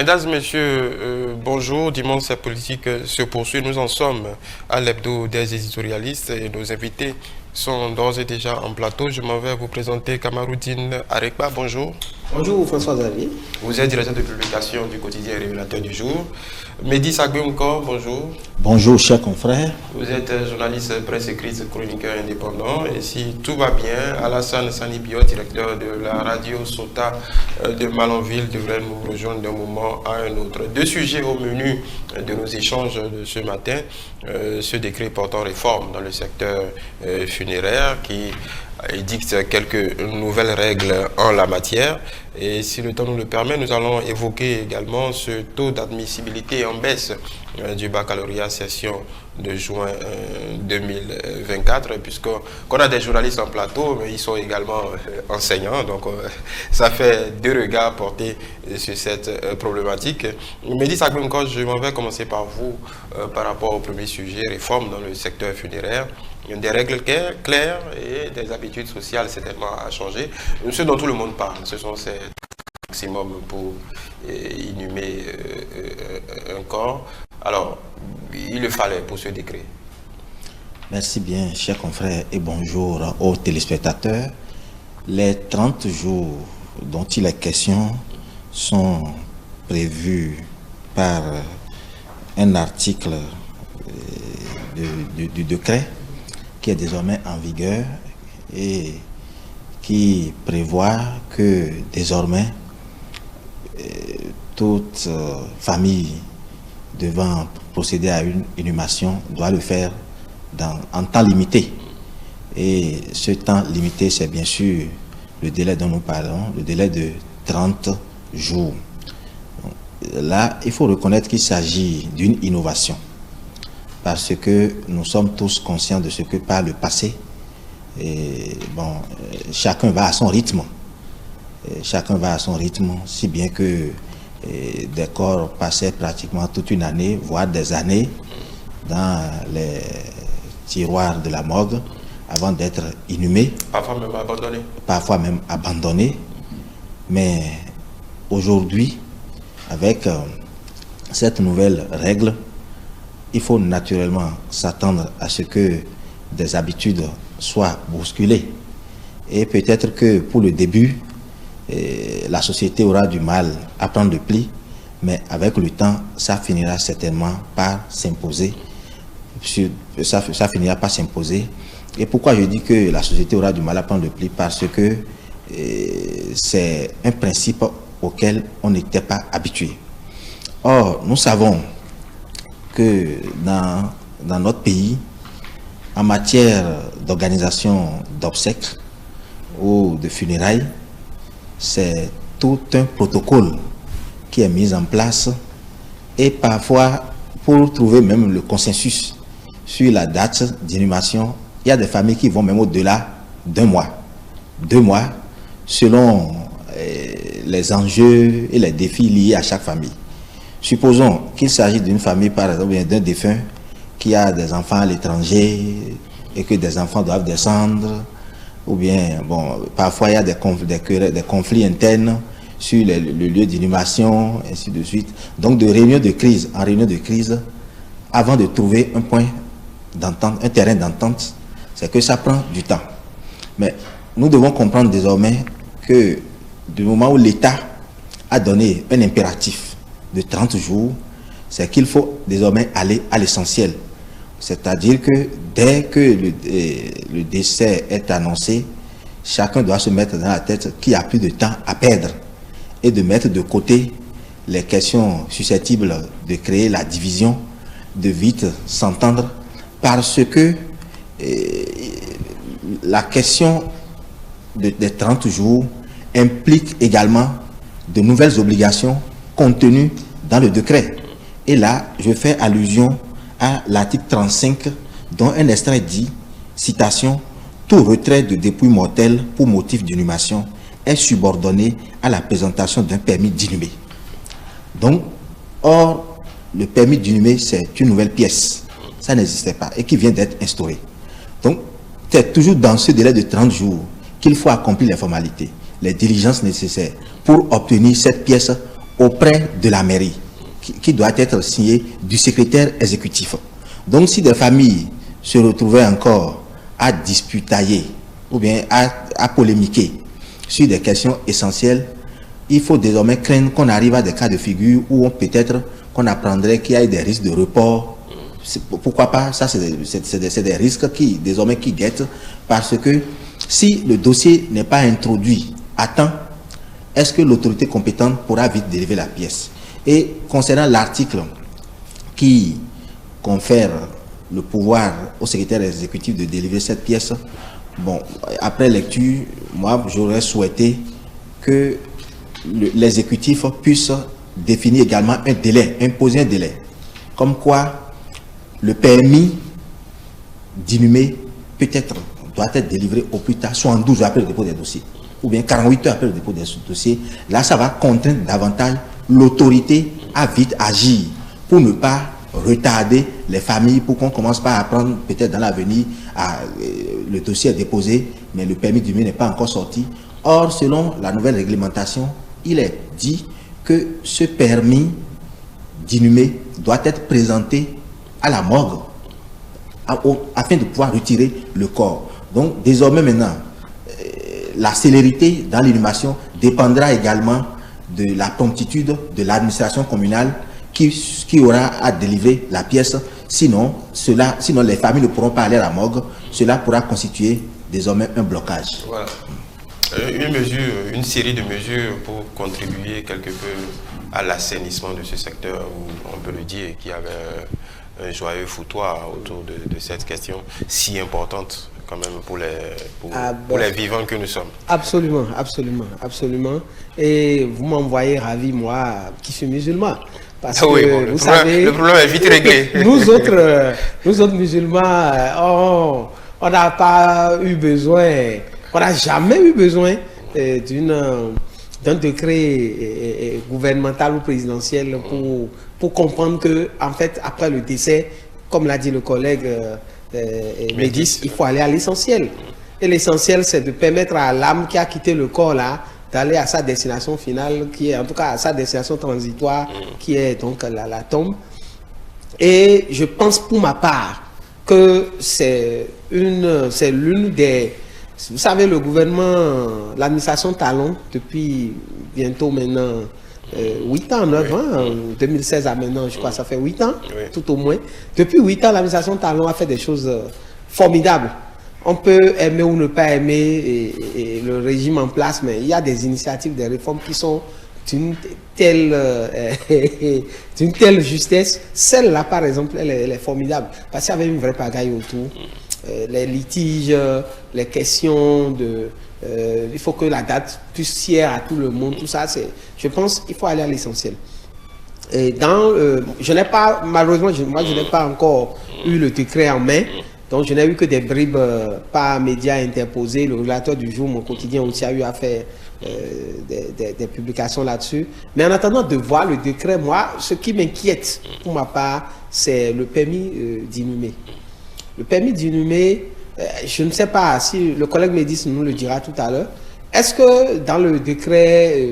Mesdames, Messieurs, bonjour. Dimanche, la politique se poursuit. Nous en sommes à l'hebdo des éditorialistes et nos invités sont d'ores et déjà en plateau. Je m'en vais vous présenter Kamaroudine Arekba. Bonjour. Bonjour François Xavier. Vous êtes directeur de publication du quotidien Révélateur du jour. Mehdi Sagbeoumko, bonjour. Bonjour chers confrères. Vous êtes journaliste presse écrite, chroniqueur indépendant. Et si tout va bien, Alassane Sanibio, directeur de la radio Sota de Malanville, devrait nous rejoindre d'un moment à un autre. Deux sujets au menu de nos échanges de ce matin. Ce décret portant réforme dans le secteur funéraire qui dicte quelques nouvelles règles en la matière. Et si le temps nous le permet, nous allons évoquer également ce taux d'admissibilité en baisse du baccalauréat session de juin 2024, puisqu'on a des journalistes en plateau, mais ils sont également enseignants, donc ça fait deux regards portés sur cette problématique. Mehdi Sagbeoumko, je m'en vais commencer par vous par rapport au premier sujet, réforme dans le secteur funéraire. Il y a des règles claires et des habitudes sociales certainement à changer. Ce dont tout le monde parle, ce sont ces maximum pour inhumer un corps. Alors, il le fallait pour ce décret. Merci bien, chers confrères, et bonjour aux téléspectateurs. Les 30 jours dont il est question sont prévus par un article du décret qui est désormais en vigueur et qui prévoit que désormais toute famille devant procéder à une inhumation doit le faire en temps limité. Et ce temps limité, c'est bien sûr le délai dont nous parlons, le délai de 30 jours. Là, il faut reconnaître qu'il s'agit d'une innovation, parce que nous sommes tous conscients de ce que par le passé, chacun va à son rythme. Chacun va à son rythme, si bien que des corps passaient pratiquement toute une année, voire des années, dans les tiroirs de la morgue avant d'être inhumés. Parfois même abandonnés. Parfois même abandonnés. Mais aujourd'hui, avec cette nouvelle règle, il faut naturellement s'attendre à ce que des habitudes soient bousculées. Et peut-être que pour le début, la société aura du mal à prendre le pli, mais avec le temps, ça finira certainement par s'imposer. Ça finira par s'imposer. Et pourquoi je dis que la société aura du mal à prendre le pli? Parce que c'est un principe auquel on n'était pas habitué. Or, nous savons que dans notre pays, en matière d'organisation d'obsèques ou de funérailles, c'est tout un protocole qui est mis en place, et parfois, pour trouver même le consensus sur la date d'inhumation, il y a des familles qui vont même au-delà d'un mois, 2 mois, selon les enjeux et les défis liés à chaque famille. Supposons qu'il s'agit d'une famille, par exemple, d'un défunt qui a des enfants à l'étranger et que des enfants doivent descendre, ou bien, parfois il y a des conflits internes sur le lieu d'inhumation, ainsi de suite. Donc, de réunion de crise en réunion de crise, avant de trouver un point d'entente, un terrain d'entente, c'est que ça prend du temps. Mais nous devons comprendre désormais que du moment où l'État a donné un impératif de 30 jours, c'est qu'il faut désormais aller à l'essentiel. C'est-à-dire que dès que le décès est annoncé, chacun doit se mettre dans la tête qu'il n'y a plus de temps à perdre et de mettre de côté les questions susceptibles de créer la division, de vite s'entendre, parce que la question des 30 jours implique également de nouvelles obligations contenues dans le décret. Et là, je fais allusion à l'article 35, dont un extrait dit, citation, « Tout retrait de dépouille mortelle pour motif d'inhumation est subordonné à la présentation d'un permis d'inhumer. » Donc, or, le permis d'inhumer, c'est une nouvelle pièce. Ça n'existait pas et qui vient d'être instauré. Donc, c'est toujours dans ce délai de 30 jours qu'il faut accomplir les formalités, les diligences nécessaires pour obtenir cette pièce auprès de la mairie, qui doit être signé du secrétaire exécutif. Donc si des familles se retrouvaient encore à disputailler ou bien à polémiquer sur des questions essentielles, il faut désormais craindre qu'on arrive à des cas de figure où peut-être qu'on apprendrait qu'il y a des risques de report. Pourquoi pas? Ça, c'est des risques qui désormais qui guettent, parce que si le dossier n'est pas introduit à temps, est-ce que l'autorité compétente pourra vite délivrer la pièce? Et concernant l'article qui confère le pouvoir au secrétaire exécutif de délivrer cette pièce, bon, après lecture, moi, j'aurais souhaité que l'exécutif puisse définir également un délai, imposer un délai, comme quoi le permis d'inhumer peut-être doit être délivré au plus tard 72 heures après le dépôt des dossiers, ou bien 48 heures après le dépôt des dossiers. Là, ça va contraindre davantage l'autorité à vite agir pour ne pas retarder les familles, pour qu'on ne commence pas à apprendre peut-être dans l'avenir, le dossier est déposé, mais le permis d'inhumer n'est pas encore sorti. Or, selon la nouvelle réglementation, il est dit que ce permis d'inhumer doit être présenté à la morgue afin de pouvoir retirer le corps. Donc, désormais maintenant, la célérité dans l'inhumation dépendra également de la promptitude de l'administration communale qui aura à délivrer la pièce. Sinon les familles ne pourront pas aller à la morgue. Cela pourra constituer désormais un blocage. Voilà. Une série de mesures pour contribuer quelque peu à l'assainissement de ce secteur où on peut le dire qu'il y avait un joyeux foutoir autour de cette question si importante quand même pour les vivants que nous sommes. Absolument, absolument, absolument. Et vous m'envoyez ravi, moi, qui suis musulman. Parce que, oui, bon, vous savez, le problème est vite réglé. Nous autres musulmans, on n'a pas eu besoin, on n'a jamais eu besoin d'un décret gouvernemental ou présidentiel pour comprendre que, en fait, après le décès, comme l'a dit le collègue Médis, il faut aller à l'essentiel. Et l'essentiel, c'est de permettre à l'âme qui a quitté le corps là d'aller à sa destination finale, qui est en tout cas à sa destination transitoire, qui est donc la tombe. Et je pense pour ma part que c'est l'une des... Vous savez, le gouvernement, l'administration Talon, depuis bientôt maintenant 8 ans, 9 ans, 2016 à maintenant, je crois que ça fait 8 ans, tout au moins. Depuis 8 ans, l'administration Talon a fait des choses formidables. On peut aimer ou ne pas aimer le régime en place, mais il y a des initiatives, des réformes qui sont d'une telle justesse. Celle-là, par exemple, elle est formidable. Parce qu'il y avait une vraie pagaille autour. Les litiges, les questions de... il faut que la date puisse sier à tout le monde. Tout ça, je pense qu'il faut aller à l'essentiel. Et je n'ai pas, malheureusement, moi je n'ai pas encore eu le décret en main. Donc, je n'ai eu que des bribes par médias interposés. Le régulateur du jour, mon quotidien aussi, a eu à faire des publications là-dessus. Mais en attendant de voir le décret, moi, ce qui m'inquiète pour ma part, c'est le permis d'inhumer. Le permis d'inhumer, je ne sais pas si le collègue Médis nous le dira tout à l'heure. Est-ce que dans le décret,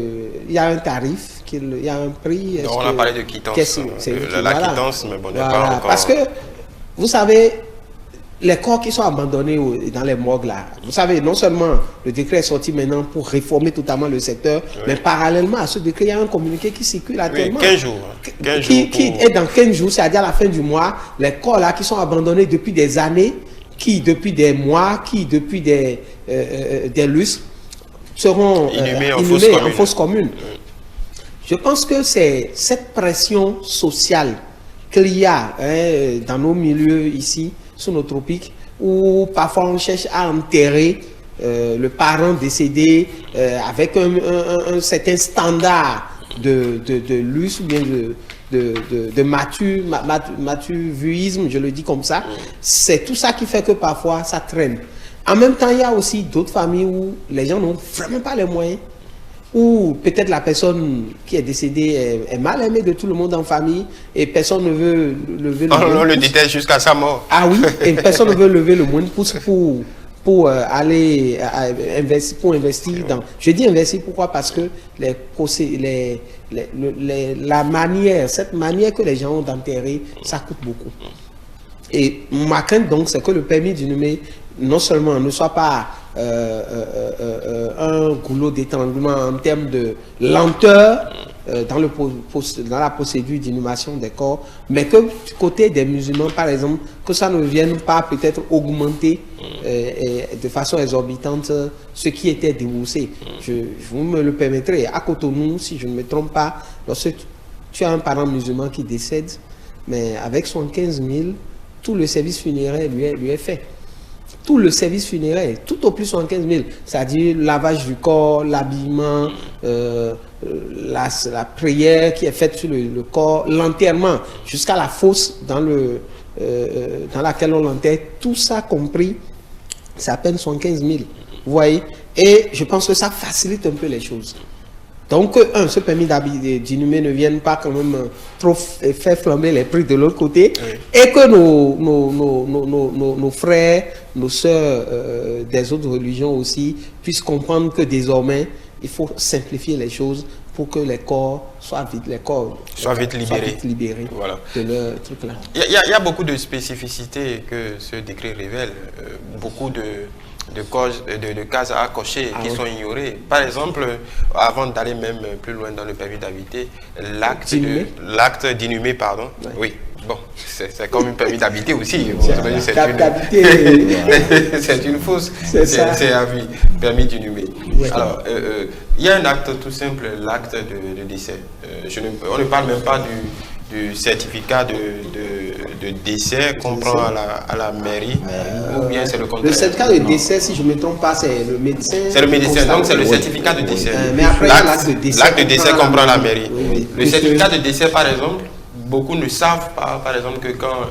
il y a un tarif, il y a un prix? Non, on a parlé de quittance. La quittance, mais bon, n'est pas encore... Parce que, vous savez, les corps qui sont abandonnés dans les morgues là, vous savez, non seulement le décret est sorti maintenant pour réformer totalement le secteur, mais parallèlement à ce décret, il y a un communiqué qui circule actuellement. 15 jours. Qui est dans 15 jours, c'est-à-dire à la fin du mois, les corps là qui sont abandonnés depuis des années, qui depuis des mois, qui depuis des lustres, seront inhumés en fosse commune. Je pense que c'est cette pression sociale qu'il y a dans nos milieux ici, sous nos tropiques, où parfois on cherche à enterrer le parent décédé avec un certain standard de lustre ou bien de matuvuisme, je le dis comme ça. C'est tout ça qui fait que parfois ça traîne. En même temps, il y a aussi d'autres familles où les gens n'ont vraiment pas les moyens, où peut-être la personne qui est décédée est mal aimée de tout le monde en famille et personne ne veut lever le on le déteste jusqu'à sa mort. Ah oui, et personne ne veut lever le moindre pouce pour aller investir, dans... Je dis investir, pourquoi? Parce que la manière, cette manière que les gens ont d'enterrer, ça coûte beaucoup. Et ma crainte donc, c'est que le permis d'inhumer, non seulement ne soit pas un goulot d'étranglement en termes de lenteur dans la procédure d'inhumation des corps, mais que du côté des musulmans, par exemple, que ça ne vienne pas peut-être augmenter de façon exorbitante ce qui était déboursé. Vous me le permettrez, à Cotonou, si je ne me trompe pas, lorsque tu as un parent musulman qui décède, mais avec 75 000, tout le service funéraire lui est fait. Tout le service funéraire, tout au plus 75 000, c'est-à-dire lavage du corps, l'habillement, la prière qui est faite sur le corps, l'enterrement, jusqu'à la fosse dans laquelle on l'enterre, tout ça compris, c'est à peine 75 000. Vous voyez? Et je pense que ça facilite un peu les choses. Donc, ce permis d'inhumer ne vienne pas quand même trop faire flamber les prix de l'autre côté, oui. Et que nos frères, nos sœurs des autres religions aussi puissent comprendre que désormais, il faut simplifier les choses pour que les corps soient vite libérés voilà. De leur truc là. Il y a beaucoup de spécificités que ce décret révèle, beaucoup de cases à cocher qui sont ignorées. Par exemple, avant d'aller même plus loin dans le permis d'habiter, l'acte d'inhumer, pardon. Ouais. Oui, bon, c'est comme un permis d'habiter aussi. C'est une fausse, c'est à vie, permis d'inhumer. Ouais. Alors, il y a un acte tout simple, l'acte de décès. On ne parle même pas du certificat de décès qu'on prend à la mairie, ou bien c'est le contraire? Le certificat de décès, si je ne me trompe pas, c'est le médecin. C'est le médecin, donc c'est le certificat de décès. Mais après, l'acte de décès. L'acte de décès qu'on prend à la mairie. Oui. Le certificat de décès, par exemple, beaucoup ne savent pas, par exemple, que quand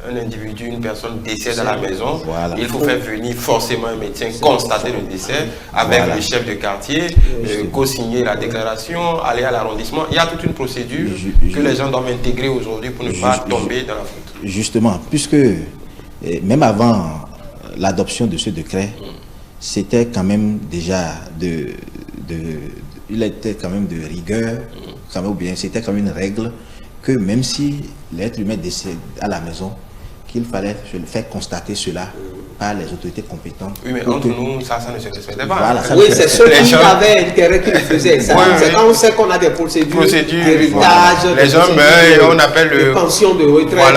un individu, une personne décède à la maison, voilà. Il faut faire venir forcément un médecin constater le décès avec le chef de quartier, co-signer la déclaration, aller à l'arrondissement. Il y a toute une procédure que les gens doivent intégrer aujourd'hui pour ne pas tomber dans la faute. Justement, puisque même avant l'adoption de ce décret, c'était quand même déjà il était quand même de rigueur, quand même, ou bien c'était comme une règle que même si l'être humain décède à la maison, qu'il fallait faire constater cela par les autorités compétentes. Oui, mais entre nous, ça ne se respectait pas. Voilà, oui, c'est ceux qui avaient intérêt qui le faisaient. C'est quand on sait qu'on a des procédures d'héritage, les gens meurent, on appelle le pension de retraite,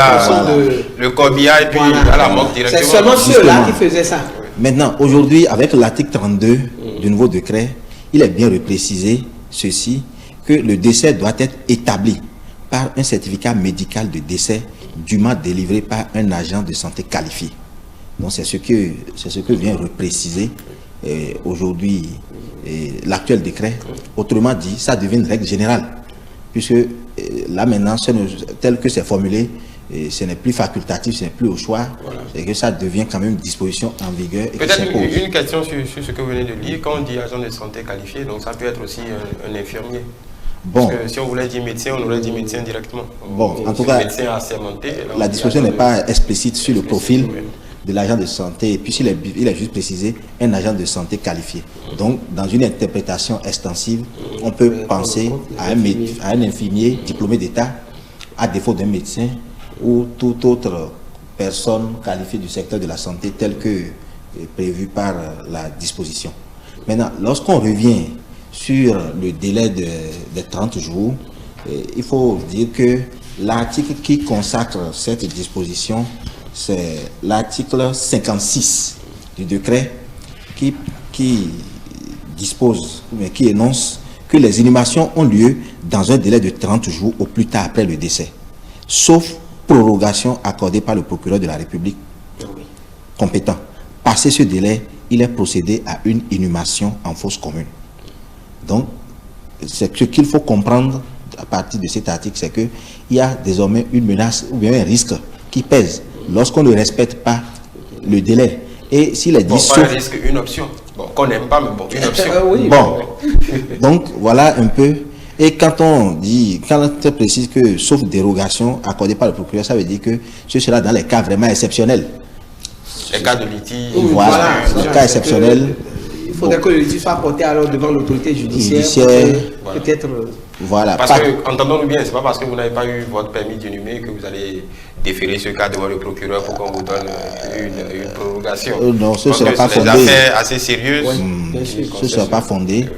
le corbillard, et puis à la mort directement. C'est seulement ceux-là qui faisaient ça. Maintenant, aujourd'hui, avec l'article 32 du nouveau décret, il est bien reprécisé ceci, que le décès doit être établi par un certificat médical de décès dûment délivré par un agent de santé qualifié. Donc c'est ce que vient repréciser aujourd'hui l'actuel décret. Autrement dit, ça devient une règle générale, puisque là maintenant, tel que c'est formulé, ce n'est plus facultatif, ce n'est plus au choix, et que ça devient quand même une disposition en vigueur. Peut-être une question sur ce que vous venez de lire. Quand on dit agent de santé qualifié, donc ça peut être aussi un infirmier. Bon. Parce que si on voulait dire médecin, on aurait dit médecin directement. Bon, en tout cas, médecin assermenté, la disposition n'est pas explicite sur le profil de l'agent de santé, puisqu'il est juste précisé un agent de santé qualifié. Donc, dans une interprétation extensive, on peut penser à un infirmier diplômé d'État, à défaut d'un médecin ou toute autre personne qualifiée du secteur de la santé tel que prévu par la disposition. Maintenant, lorsqu'on revient sur le délai de 30 jours, il faut dire que l'article qui consacre cette disposition, c'est l'article 56 du décret qui dispose, mais qui énonce que les inhumations ont lieu dans un délai de 30 jours au plus tard après le décès, sauf prorogation accordée par le procureur de la République compétent. Passé ce délai, il est procédé à une inhumation en fosse commune. Donc, ce qu'il faut comprendre à partir de cet article, c'est qu'il y a désormais une menace ou bien un risque qui pèse lorsqu'on ne respecte pas le délai. Et s'il est dit pas un risque, une option. Bon, qu'on n'aime pas, mais bon, une option. Bon, donc voilà un peu. Et quand on précise que sauf dérogation accordée par le procureur, ça veut dire que ce sera dans les cas vraiment exceptionnels. les cas de litige. Voilà, les cas exceptionnels. Il faudrait que le litige soit porté alors devant l'autorité judiciaire. Peut-être. Voilà. Parce que, entendons-nous bien, c'est pas parce que vous n'avez pas eu votre permis d'inhumer que vous allez déférer ce cas devant le procureur pour qu'on vous donne une prorogation. Non, ce ne sera pas fondé. C'est des affaires assez sérieuses. Ce ne sera pas fondé.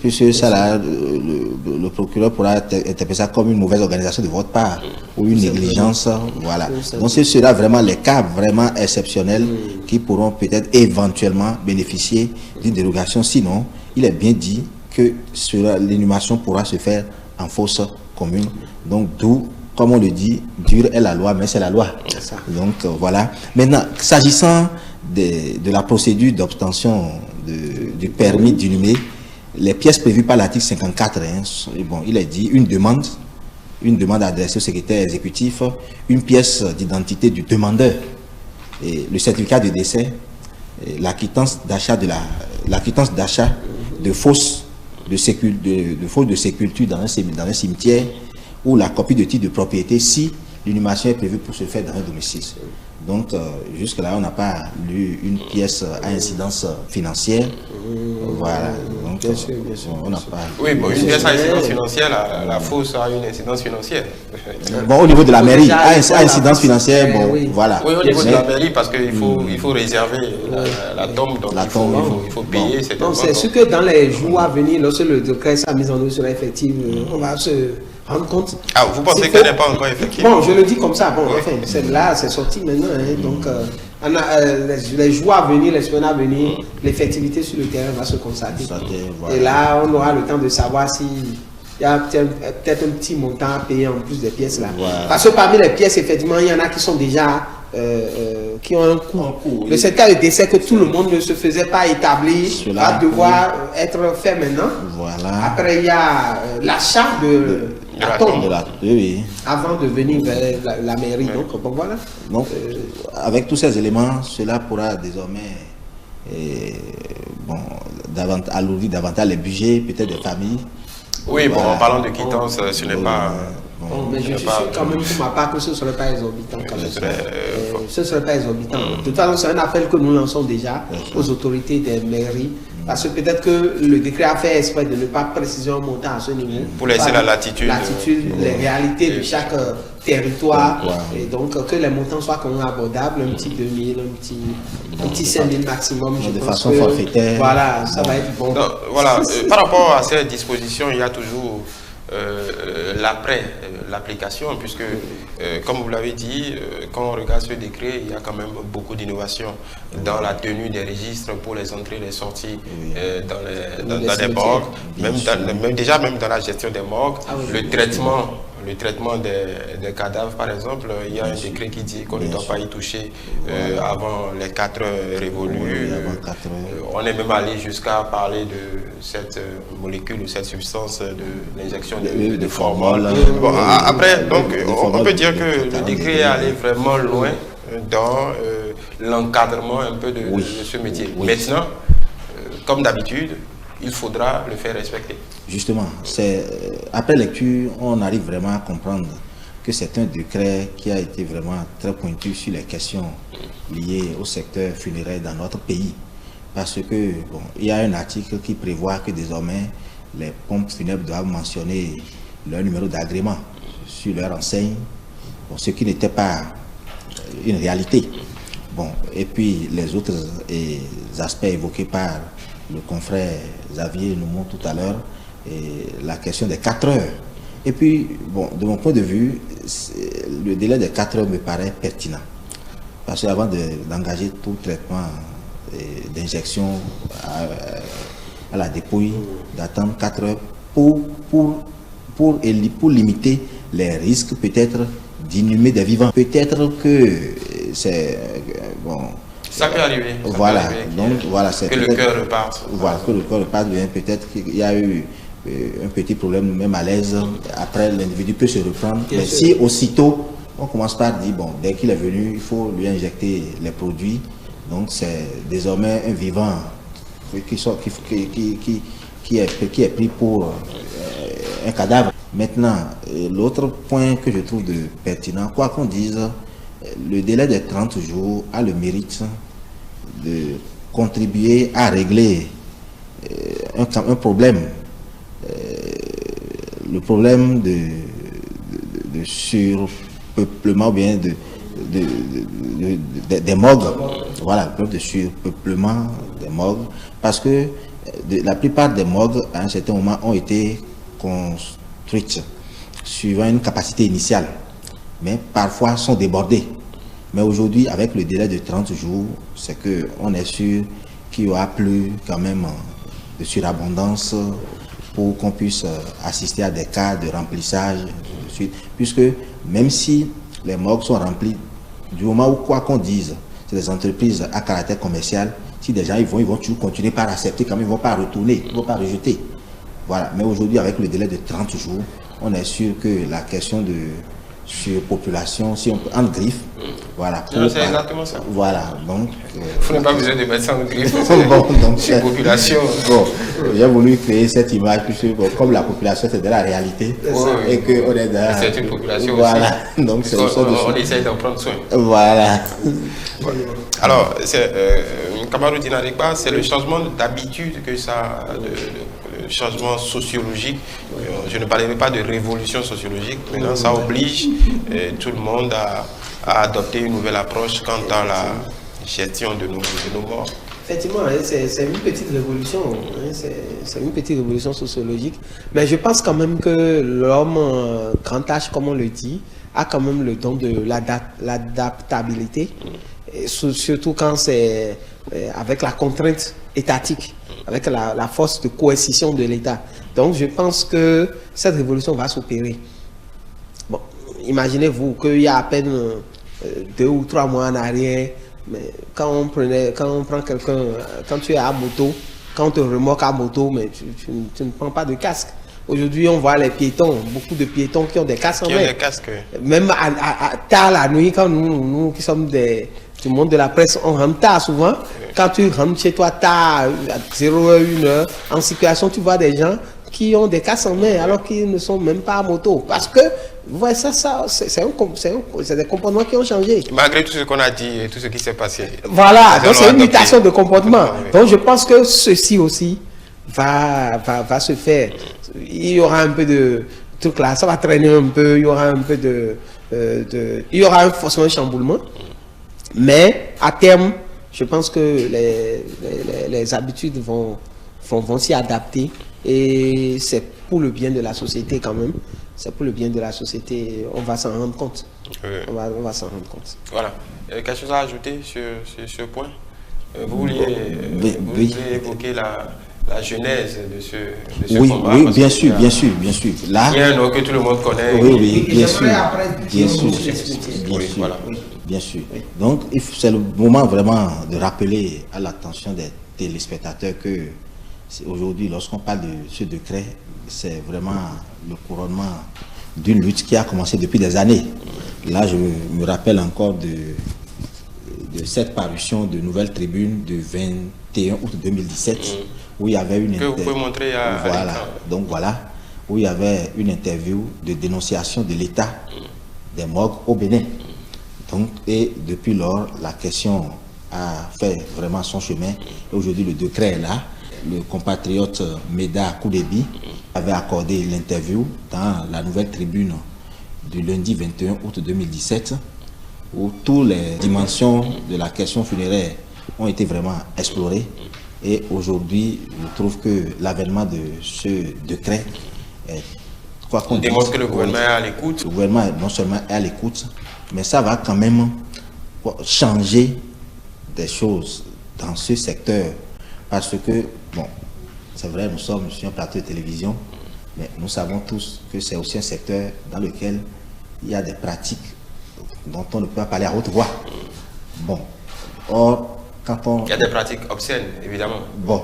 Puisque ça, là, le procureur pourra interpréter ça comme une mauvaise organisation de votre part ou une négligence. Voilà. Donc ce sera vraiment les cas vraiment exceptionnels qui pourront peut-être éventuellement bénéficier d'une dérogation. Sinon, il est bien dit que l'inhumation pourra se faire en fosse commune. Donc, d'où, comme on le dit, dure est la loi, mais c'est la loi. Donc, voilà. Maintenant, s'agissant de la procédure d'obtention du permis d'inhumer, les pièces prévues par l'article 54, bon, il est dit une demande adressée au secrétaire exécutif, une pièce d'identité du demandeur, et le certificat de décès, la quittance d'achat de fausses de sépulture dans un cimetière ou la copie de titre de propriété si l'inhumation est prévue pour se faire dans un domicile. Donc, jusque-là, on n'a pas lu une pièce à incidence financière. Voilà. Donc, bien sûr. On n'a pas... Oui, bon, une pièce à incidence financière, la fausse a une incidence financière. Bon, au niveau de la mairie, à incidence financière, bon, voilà. Oui, au niveau de la mairie, parce qu'il faut réserver la tombe, donc il faut payer cette tombe. C'est sûr que dans les jours à venir, lorsque le décret sera mis en œuvre sera effective, on va se rendre compte. Ah, vous pensez qu'elle n'est pas encore effective? Bon, je le dis comme ça. Bon, enfin, celle-là, c'est sorti maintenant. Donc, on a, les jours à venir, les semaines à venir, l'effectivité sur le terrain va se constater. Voilà. Et là, on aura le temps de savoir si il y a peut-être un petit montant à payer en plus des pièces là. Voilà. Parce que parmi les pièces, effectivement, il y en a qui sont déjà qui ont un coût. Le certificat de décès que tout le monde ne se faisait pas établir va devoir être fait maintenant. Voilà. Après, il y a l'achat de la tombe avant de venir vers la mairie. Donc, bon, voilà. Donc, avec tous ces éléments, cela pourra désormais alourdir davantage les budgets, peut-être des familles. Oui, bon, en parlant de quittance, ce n'est pas... mais je suis sûr quand même pour ma part que ce ne serait pas exorbitant. Ce ne serait pas exorbitant. De toute façon, c'est un appel que nous lançons déjà aux autorités des mairies. Parce que peut-être que le décret a fait exprès de ne pas préciser un montant à ce niveau. Pour laisser la latitude. Les réalités de chaque territoire. Et donc que les montants soient quand même abordables, un petit 2000, un petit 5000 maximum. De façon forfaitaire. Voilà, ça va être bon. Donc, voilà, par rapport à ces dispositions, il y a toujours l'application, puisque, comme vous l'avez dit, quand on regarde ce décret, il y a quand même beaucoup d'innovations dans la tenue des registres pour les entrées et les sorties dans les morgues, même dans la gestion des morgues, le traitement des cadavres, par exemple. Il y a un décret qui dit qu'on ne doit pas y toucher avant les 4 heures révolues. On est même allé jusqu'à parler de cette molécule ou cette substance de l'injection de formol. Bon, après, donc, on peut dire que le décret est allé vraiment loin dans l'encadrement un peu de ce métier. Maintenant, comme d'habitude, il faudra le faire respecter. Justement, après lecture, on arrive vraiment à comprendre que c'est un décret qui a été vraiment très pointu sur les questions liées au secteur funéraire dans notre pays. Parce que, bon, il y a un article qui prévoit que désormais, les pompes funèbres doivent mentionner leur numéro d'agrément sur leur enseigne, bon, ce qui n'était pas une réalité. Bon, et puis les autres aspects évoqués par le confrère Xavier nous montre tout à l'heure, la question des 4 heures. Et puis, bon, de mon point de vue, le délai des 4 heures me paraît pertinent. Parce qu'avant d'engager tout traitement d'injection à la dépouille, d'attendre 4 heures pour limiter les risques peut-être d'inhumer des vivants. Peut-être que c'est... bon, ça peut arriver. Voilà, donc voilà, c'est que le cœur reparte. Voilà, que le cœur reparte, bien peut-être qu'il y a eu un petit problème, même à l'aise, après l'individu peut se reprendre. Mais si aussitôt, on commence par dire, bon, dès qu'il est venu, il faut lui injecter les produits, donc c'est désormais un vivant qui est pris pour un cadavre. Maintenant, l'autre point que je trouve pertinent, quoi qu'on dise, le délai des 30 jours a le mérite de contribuer à régler un problème, le problème de surpeuplement, ou bien des morgues. Voilà, le problème de surpeuplement des morgues, parce que la plupart des morgues, à un certain moment, ont été construites suivant une capacité initiale, mais parfois sont débordées. Mais aujourd'hui, avec le délai de 30 jours, c'est qu'on est sûr qu'il y aura plus quand même de surabondance pour qu'on puisse assister à des cas de remplissage, puisque même si les morgues sont remplies, du moment où quoi qu'on dise, c'est des entreprises à caractère commercial, si des gens ils vont toujours continuer par accepter, quand même, ils ne vont pas retourner, ils ne vont pas rejeter. Voilà. Mais aujourd'hui, avec le délai de 30 jours, on est sûr que la question de surpopulation, si on peut, en griffe, voilà. C'est exactement ça. Voilà, donc... Vous n'avez pas besoin de mettre ça en griffe. Bon, donc, surpopulation. Bon, j'ai voulu créer cette image, puisque bon, comme la population c'est de la réalité, et qu'on est dans... C'est une population voilà. aussi. Donc, c'est on essaye d'en prendre soin. Voilà. Alors, Kamaru Dinariba, c'est le changement d'habitude que ça... Le changement sociologique, je ne parlerai pas de révolution sociologique, maintenant ça oblige tout le monde à adopter une nouvelle approche quant à la gestion de nos morts. Effectivement, c'est une petite révolution, c'est une petite révolution sociologique, mais je pense quand même que l'homme grand âge, comme on le dit, a quand même le don de l'adaptabilité, surtout quand c'est avec la contrainte étatique, avec la force de coercition de l'État. Donc je pense que cette révolution va s'opérer. Bon, imaginez-vous qu'il y a à peine 2 ou 3 mois en arrière, mais quand on prend quelqu'un, quand tu es à moto, quand on te remorque à moto, mais tu ne prends pas de casque. Aujourd'hui, on voit les piétons, beaucoup de piétons qui ont des casques en main. Même tard la nuit, quand nous qui sommes du monde de la presse, on rentre tard souvent. Quand tu rentres chez toi tard, à 0h, 1h, en circulation, tu vois des gens qui ont des casques en main alors qu'ils ne sont même pas à moto. Parce que, vous voyez, c'est des comportements qui ont changé. Malgré tout ce qu'on a dit et tout ce qui s'est passé. Voilà, donc c'est une mutation de comportement. Donc je pense que ceci aussi va se faire. Il y aura un peu de truc là, ça va traîner un peu, il y aura un peu il y aura forcément un chamboulement. Mais à terme, je pense que les habitudes vont s'y adapter et c'est pour le bien de la société quand même. C'est pour le bien de la société, on va s'en rendre compte. Oui. On va s'en rendre compte. Voilà. Quelque chose à ajouter sur ce point? Vous vouliez évoquer la genèse de ce combat? Oui, bien sûr. Là, il y a un nom que tout le monde connaît. Oui, bien sûr. Bien sûr. Donc, c'est le moment vraiment de rappeler à l'attention des téléspectateurs que aujourd'hui, lorsqu'on parle de ce décret, c'est vraiment le couronnement d'une lutte qui a commencé depuis des années. Là, je me rappelle encore de cette parution de Nouvelle Tribune du 21 août 2017, où il y avait une... Que vous pouvez montrer à donc voilà, où il y avait une interview de dénonciation de l'État des morgues au Bénin. Donc, et depuis lors, la question a fait vraiment son chemin. Aujourd'hui, le décret est là. Le compatriote Meda Koudebi avait accordé l'interview dans la Nouvelle Tribune du lundi 21 août 2017, où toutes les dimensions de la question funéraire ont été vraiment explorées. Et aujourd'hui, je trouve que l'avènement de ce décret est, quoi qu'on dise, démontre que le gouvernement est à l'écoute. Le gouvernement non seulement est à l'écoute, mais ça va quand même changer des choses dans ce secteur. Parce que, bon, c'est vrai, nous sommes sur un plateau de télévision, mais nous savons tous que c'est aussi un secteur dans lequel il y a des pratiques dont on ne peut pas parler à haute voix. Bon, or, quand on... Il y a des pratiques obscènes, évidemment. Bon.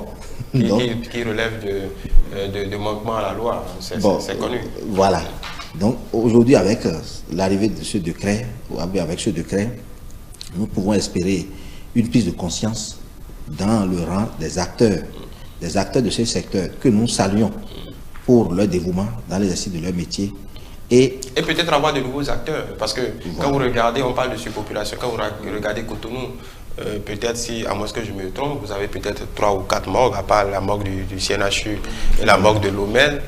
Qui relèvent de manquement à la loi, c'est connu. Voilà. Donc, aujourd'hui, avec l'arrivée de ce décret, nous pouvons espérer une prise de conscience dans le rang des acteurs de ce secteur que nous saluons pour leur dévouement dans l'exercice de leur métier. Et peut-être avoir de nouveaux acteurs, parce que quand vous regardez, on parle de surpopulation, quand vous regardez Cotonou, peut-être si, à moins que je me trompe, vous avez peut-être 3 ou 4 morgues, à part la morgue du CNHU et la morgue de l'OMEL.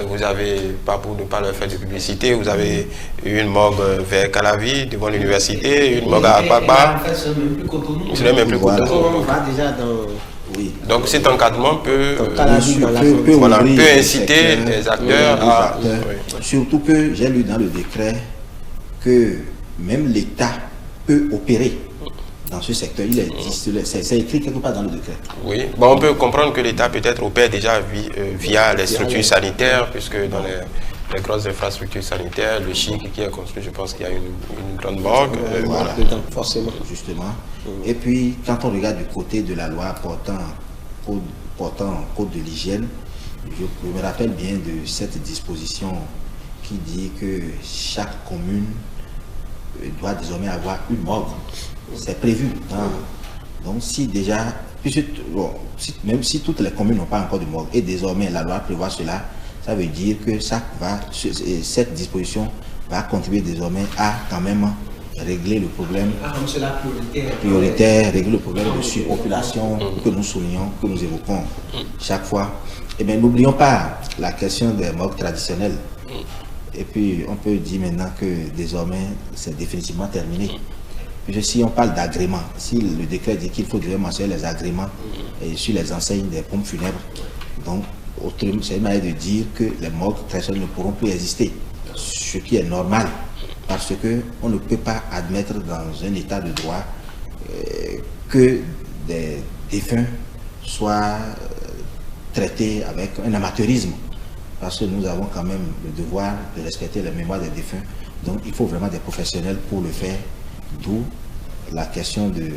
Vous avez, pas pour ne pas leur faire de publicité, vous avez une morgue vers Calavi, devant l'université, une morgue à Akbaba. C'est le même plus Cotonou. On va déjà dans... Oui. Donc cet encadrement peut inciter les acteurs à... Oui. Surtout que j'ai lu dans le décret que même l'État peut opérer dans ce secteur. C'est écrit quelque part dans le décret. Oui, bon, on peut comprendre que l'État peut-être opère déjà via les structures sanitaires, puisque dans les grosses infrastructures sanitaires, le CHIC qui est construit, je pense qu'il y a une grande morgue. Voilà, forcément. Justement. Et puis, quand on regarde du côté de la loi portant code de l'hygiène, je me rappelle bien de cette disposition qui dit que chaque commune doit désormais avoir une morgue. C'est prévu. Donc si déjà, même si toutes les communes n'ont pas encore de morgue, et désormais la loi prévoit cela, ça veut dire que cette disposition va contribuer désormais à quand même régler le problème prioritaire, régler le problème de surpopulation que nous soulignons, que nous évoquons chaque fois. Et bien n'oublions pas la question des morgues traditionnelles. Et puis on peut dire maintenant que désormais c'est définitivement terminé. Puis si on parle d'agrément, si le décret dit qu'il faut mentionner les agréments sur les enseignes des pompes funèbres, donc c'est une manière de dire que les morgues traditionnelles ne pourront plus exister, ce qui est normal, parce qu'on ne peut pas admettre dans un état de droit que des défunts soient traités avec un amateurisme, parce que nous avons quand même le devoir de respecter la mémoire des défunts, donc il faut vraiment des professionnels pour le faire, d'où la question de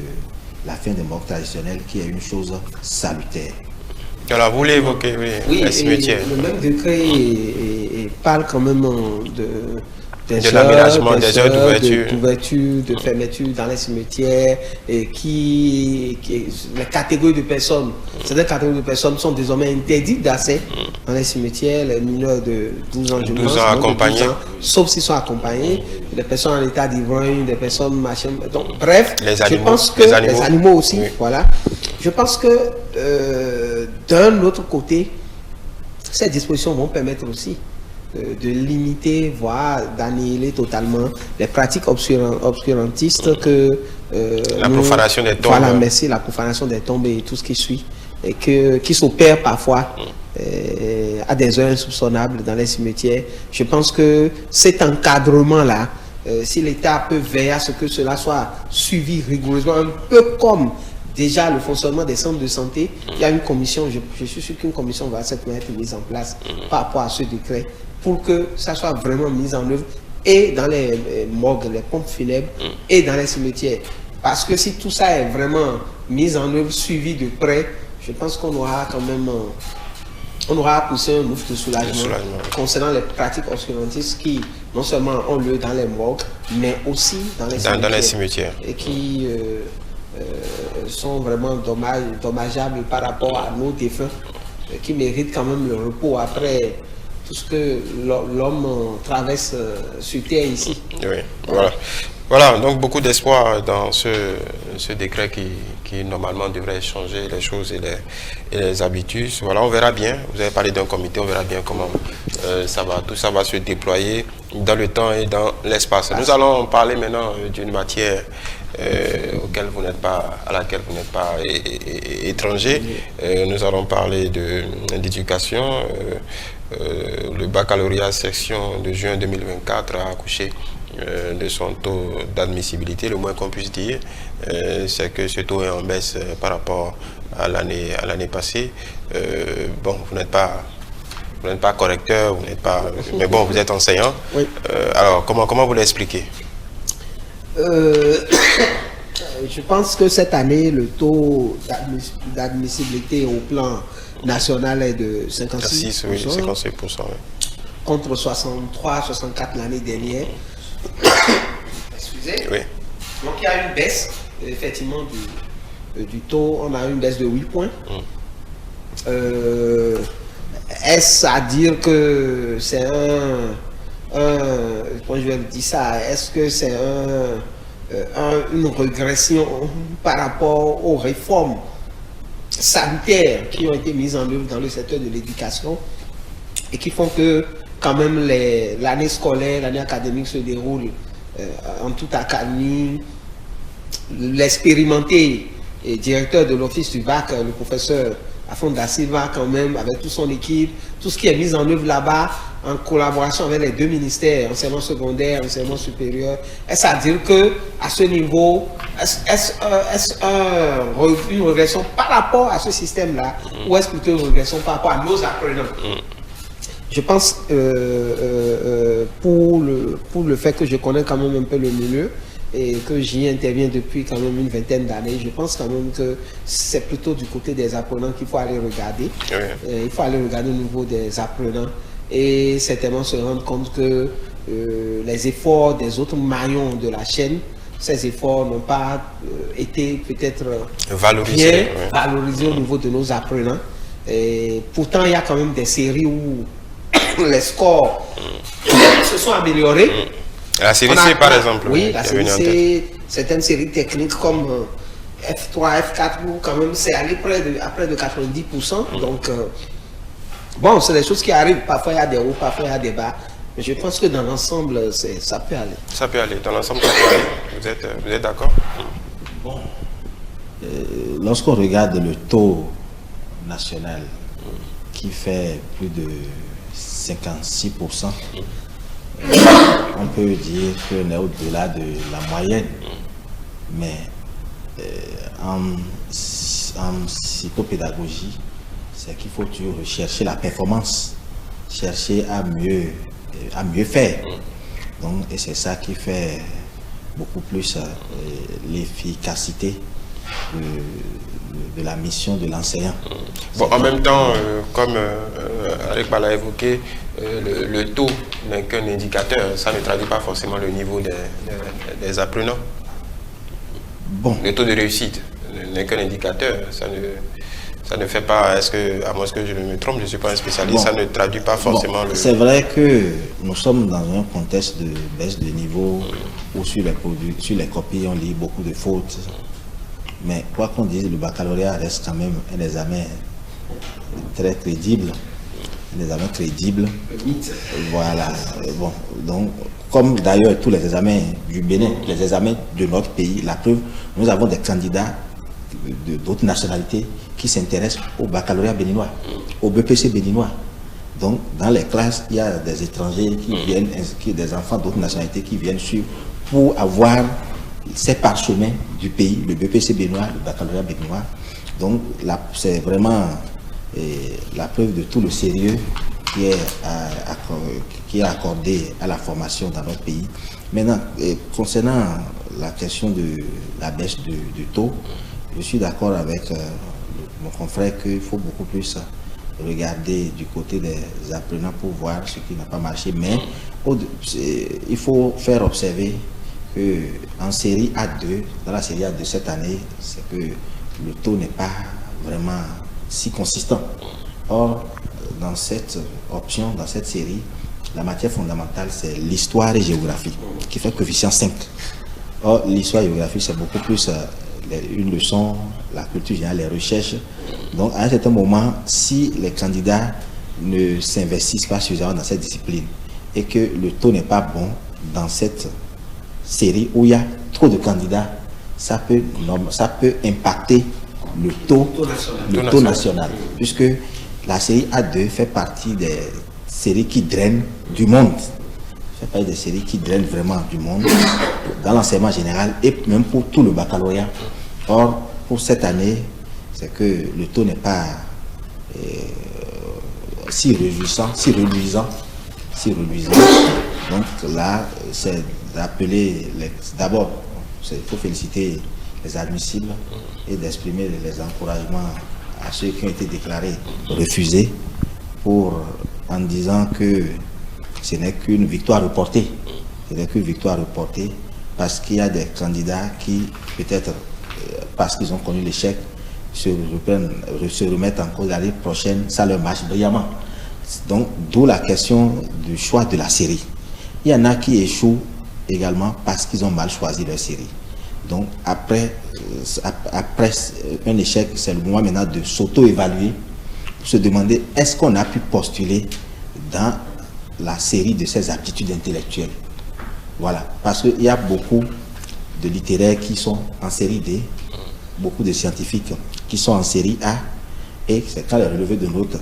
la fin des morgues traditionnelles qui est une chose salutaire. Alors vous l'évoquez, oui, les cimetières. Le même décret parle quand même de l'aménagement des heures d'ouverture, de fermeture dans les cimetières, et les catégories de personnes, certaines catégories de personnes sont désormais interdites d'accès dans les cimetières, les mineurs de 12 ans, 12 ans accompagnés, sauf s'ils sont accompagnés, des personnes en état d'ivrogne, des personnes machin, donc bref, je pense que les animaux aussi, voilà. Je pense que d'un autre côté, ces dispositions vont permettre aussi de limiter, voire d'annihiler totalement les pratiques obscurantistes que la profanation des tombes. Voilà, merci, la profanation des tombes et tout ce qui suit, et qui s'opère parfois à des heures insoupçonnables dans les cimetières. Je pense que cet encadrement-là, si l'État peut veiller à ce que cela soit suivi rigoureusement, un peu comme déjà le fonctionnement des centres de santé, il y a une commission, je suis sûr qu'une commission va être mise en place par rapport à ce décret, pour que ça soit vraiment mis en œuvre, et dans les morgues, les pompes funèbres, et dans les cimetières. Parce que si tout ça est vraiment mis en œuvre, suivi de près, je pense qu'on aura quand même poussé un ouf de soulagement concernant les pratiques obscurantistes qui non seulement ont lieu dans les morgues, mais aussi dans les cimetières. Et qui sont vraiment dommageables par rapport à nos défunts, qui méritent quand même le repos après tout ce que l'homme traverse sur Terre ici. Oui, voilà, donc beaucoup d'espoir dans ce décret qui normalement devrait changer les choses et les habitudes. Voilà, on verra bien. Vous avez parlé d'un comité, on verra bien comment tout ça va se déployer dans le temps et dans l'espace. Nous allons parler maintenant d'une matière à laquelle vous n'êtes pas étranger. Nous allons parler d'éducation. Le baccalauréat section de juin 2024 a accouché de son taux d'admissibilité. Le moins qu'on puisse dire, c'est que ce taux est en baisse par rapport à l'année passée. Bon, vous n'êtes pas correcteur, vous n'êtes pas, mais bon, vous êtes enseignant. Oui. Alors, comment vous l'expliquez? Je pense que cette année, le taux d'admissibilité au plan national est de 56%, oui, 56%, oui. Contre 63-64 l'année dernière. Excusez. Oui. Donc il y a une baisse, effectivement, du taux. On a une baisse de 8 points. Est-ce à dire que c'est comment je vais dire ça? Est-ce que c'est une régression par rapport aux réformes sanitaires qui ont été mises en œuvre dans le secteur de l'éducation et qui font que quand même l'année scolaire, l'année académique se déroule en toute accalmie. L'expérimenté et directeur de l'office du bac, le professeur Afon da Silva, quand même, avec toute son équipe, tout ce qui est mis en œuvre là-bas, en collaboration avec les deux ministères, enseignement secondaire, enseignement supérieur, est-ce à dire que à ce niveau, est-ce une régression par rapport à ce système-là, ou est-ce plutôt une régression par rapport à nos apprenants? Je pense, pour le fait que je connais quand même un peu le milieu, et que j'y interviens depuis quand même une vingtaine d'années, je pense quand même que c'est plutôt du côté des apprenants qu'il faut aller regarder. Oui. Il faut aller regarder au niveau des apprenants et certainement se rendre compte que les efforts des autres maillons de la chaîne, ces efforts n'ont pas été peut-être bien valorisés au niveau de nos apprenants. Et pourtant, il y a quand même des séries où les scores se sont améliorés. La série C, par exemple. Oui, la série C, certaines séries techniques comme F3, F4, où quand même c'est allé à près de 90%. Donc, bon, c'est des choses qui arrivent. Parfois, il y a des hauts, parfois, il y a des bas. Mais je pense que dans l'ensemble, ça peut aller. Ça peut aller. Dans l'ensemble, ça peut aller. Vous êtes d'accord? Bon. Lorsqu'on regarde le taux national qui fait plus de 56%, on peut dire qu'on est au-delà de la moyenne, mais en psychopédagogie, c'est qu'il faut toujours rechercher la performance, chercher à mieux faire. Donc, et c'est ça qui fait beaucoup plus l'efficacité de la mission de l'enseignant. Bon, en même temps, comme Alec Bala a évoqué, le taux n'est qu'un indicateur, ça ne traduit pas forcément le niveau des apprenants. Bon. Le taux de réussite n'est qu'un indicateur, ça ne fait pas, à moins que je ne me trompe, je ne suis pas un spécialiste, bon, ça ne traduit pas forcément le... C'est vrai que nous sommes dans un contexte de baisse de niveau où sur les copies on lit beaucoup de fautes. Mais quoi qu'on dise, le baccalauréat reste quand même un examen très crédible. Un examen crédible. Voilà. Bon, donc, comme d'ailleurs tous les examens du Bénin, les examens de notre pays, la preuve, nous avons des candidats d'autres nationalités qui s'intéressent au baccalauréat béninois, au BPC béninois. Donc, dans les classes, il y a des étrangers qui viennent, des enfants d'autres nationalités qui viennent suivre pour avoir ces parchemins du pays, le BPC béninois, le baccalauréat béninois. Donc, c'est vraiment la preuve de tout le sérieux qui est accordé à la formation dans notre pays. Maintenant, concernant la question de la baisse du taux, je suis d'accord avec mon confrère qu'il faut beaucoup plus regarder du côté des apprenants pour voir ce qui n'a pas marché. Mais il faut faire observer qu'en série A2, dans la série A2 cette année, c'est que le taux n'est pas vraiment si consistant. Or, dans cette option, dans cette série, la matière fondamentale, c'est l'histoire et géographie, qui fait coefficient 5. Or, l'histoire et géographie, c'est beaucoup plus une leçon, la culture générale, les recherches. Donc, à un certain moment, si les candidats ne s'investissent pas suffisamment dans cette discipline et que le taux n'est pas bon dans cette série où il y a trop de candidats, ça peut impacter le taux national, puisque la série A2 fait partie des séries qui drainent du monde. Fait partie des séries qui drainent vraiment du monde dans l'enseignement général et même pour tout le baccalauréat. Or, pour cette année, c'est que le taux n'est pas si reluisant. Donc là, c'est d'appeler, d'abord, il faut féliciter les admissibles et d'exprimer les encouragements à ceux qui ont été déclarés refusés en disant que ce n'est qu'une victoire reportée. Ce n'est qu'une victoire reportée parce qu'il y a des candidats qui, peut-être parce qu'ils ont connu l'échec, se remettent en cause l'année prochaine, ça leur marche brillamment. Donc, d'où la question du choix de la série. Il y en a qui échouent également parce qu'ils ont mal choisi leur série. Donc après un échec, c'est le moment maintenant de s'auto-évaluer, se demander est-ce qu'on a pu postuler dans la série de ces aptitudes intellectuelles. Voilà, parce qu'il y a beaucoup de littéraires qui sont en série D, beaucoup de scientifiques qui sont en série A, et c'est quand le relevé de notes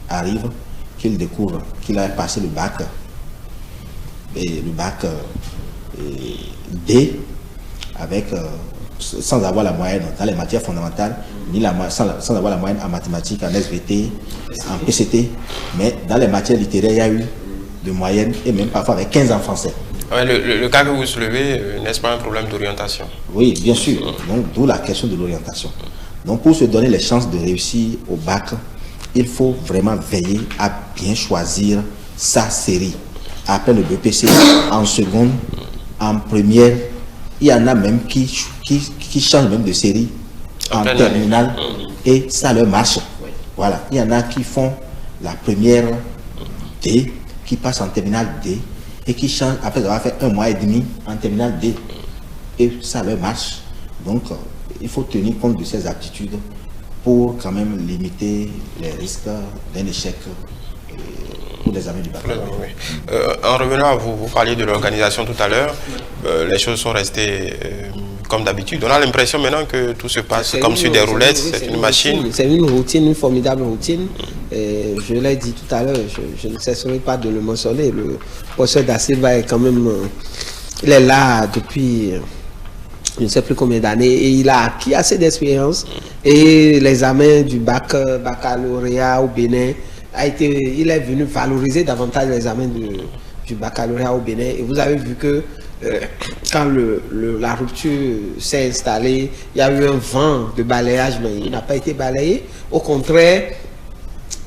arrive qu'il découvre qu'il a passé le bac D avec sans avoir la moyenne dans les matières fondamentales, ni sans avoir la moyenne en mathématiques, en SVT, en PCT, mais dans les matières littéraires, il y a eu de moyenne et même parfois avec 15 en français. Ouais, le cas que vous soulevez, n'est-ce pas un problème d'orientation? Oui, bien sûr. Donc, d'où la question de l'orientation. Donc, pour se donner les chances de réussir au bac, il faut vraiment veiller à bien choisir sa série. Après le BPC, en seconde, en première, il y en a même qui changent même de série en terminale et ça leur marche. Voilà. Il y en a qui font la première D, qui passent en terminale D et qui changent après avoir fait 1 mois et demi en terminale D et ça leur marche. Donc, il faut tenir compte de ces aptitudes pour quand même limiter les risques d'un échec pour les années du baccalauréat. En revenant à vous, vous parliez de l'organisation tout à l'heure, les choses sont restées comme d'habitude. On a l'impression maintenant que tout se passe comme sur des roulettes, c'est une machine. C'est une routine, une formidable routine. Je l'ai dit tout à l'heure, je ne cesserai pas de le mentionner. Le professeur Da Silva est quand même, il est là depuis je ne sais plus combien d'années et il a acquis assez d'expérience. Et l'examen du baccalauréat au Bénin il est venu valoriser davantage l'examen du baccalauréat au Bénin. Et vous avez vu que quand la rupture s'est installée, il y a eu un vent de balayage, mais il n'a pas été balayé. Au contraire,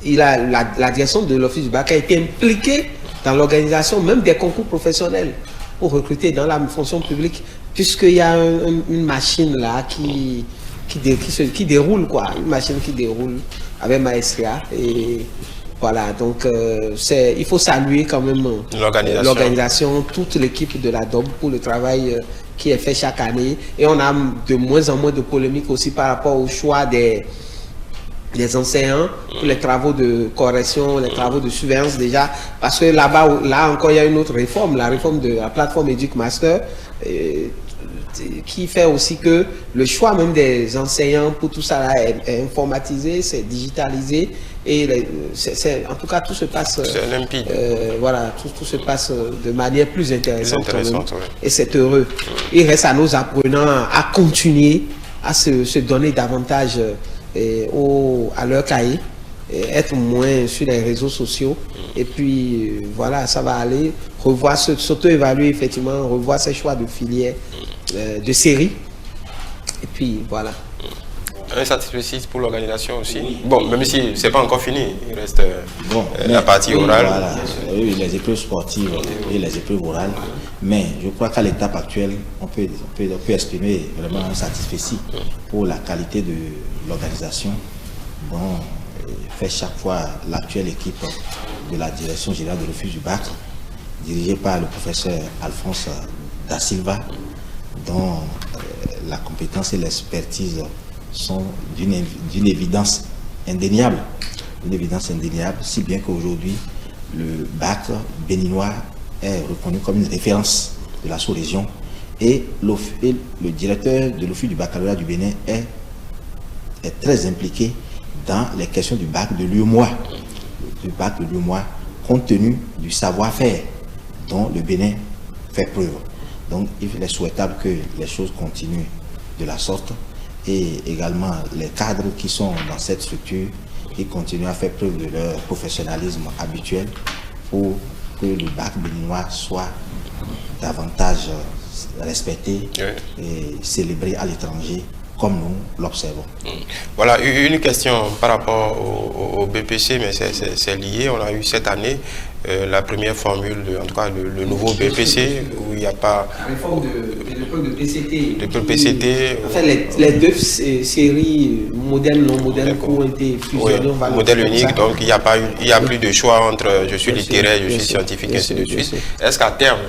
la direction de l'office du bac a été impliquée dans l'organisation même des concours professionnels pour recruter dans la fonction publique, puisqu'il y a une machine là qui déroule, quoi, une machine qui déroule avec maestria. Et voilà, donc il faut saluer quand même l'organisation, toute l'équipe de la DOB pour le travail qui est fait chaque année. Et on a de moins en moins de polémiques aussi par rapport au choix des enseignants pour les travaux de correction, les travaux de surveillance déjà, parce que là encore il y a une autre réforme, la réforme de la plateforme EducMaster, qui fait aussi que le choix même des enseignants pour tout ça là est informatisé, c'est digitalisé et en tout cas tout se passe limpide. Voilà, tout se passe de manière plus intéressante, ouais. Et c'est heureux. Il reste à nos apprenants à continuer à se donner davantage à leur cahier, être moins sur les réseaux sociaux et puis voilà, ça va aller, s'auto-évaluer effectivement, revoir ses choix de filière, de série et puis voilà. Un satisfait pour l'organisation aussi. Bon, même si c'est pas encore fini, il reste la partie orale. Voilà, les épreuves sportives et les épreuves orales. Mais je crois qu'à l'étape actuelle, on peut exprimer vraiment un satisfait pour la qualité de l'organisation dont fait chaque fois l'actuelle équipe de la direction générale de l'office du bac, dirigée par le professeur Alphonse Da Silva, dont la compétence et l'expertise sont d'une évidence indéniable. Une évidence indéniable, si bien qu'aujourd'hui, le bac béninois est reconnu comme une référence de la sous-région et le directeur de l'office du baccalauréat du Bénin est très impliqué dans les questions du bac de l'UEMOA. Du bac de l'UEMOA, compte tenu du savoir-faire dont le Bénin fait preuve. Donc, il est souhaitable que les choses continuent de la sorte et également les cadres qui sont dans cette structure qui continuent à faire preuve de leur professionnalisme habituel pour que le bac béninois soit davantage respecté et célébré à l'étranger comme nous l'observons. Voilà, une question par rapport au BPC, mais c'est lié. On a eu cette année la première formule, en tout cas le nouveau BPC, où il n'y a pas... La réforme de l'épreuve de PCT. L'épreuve PCT. En fait, les deux séries modernes, non modernes, qui ont été fusionnées. Oui, modèle unique, donc il n'y a plus de choix entre je suis littéraire, je suis scientifique, ainsi de suite. Est-ce qu'à terme,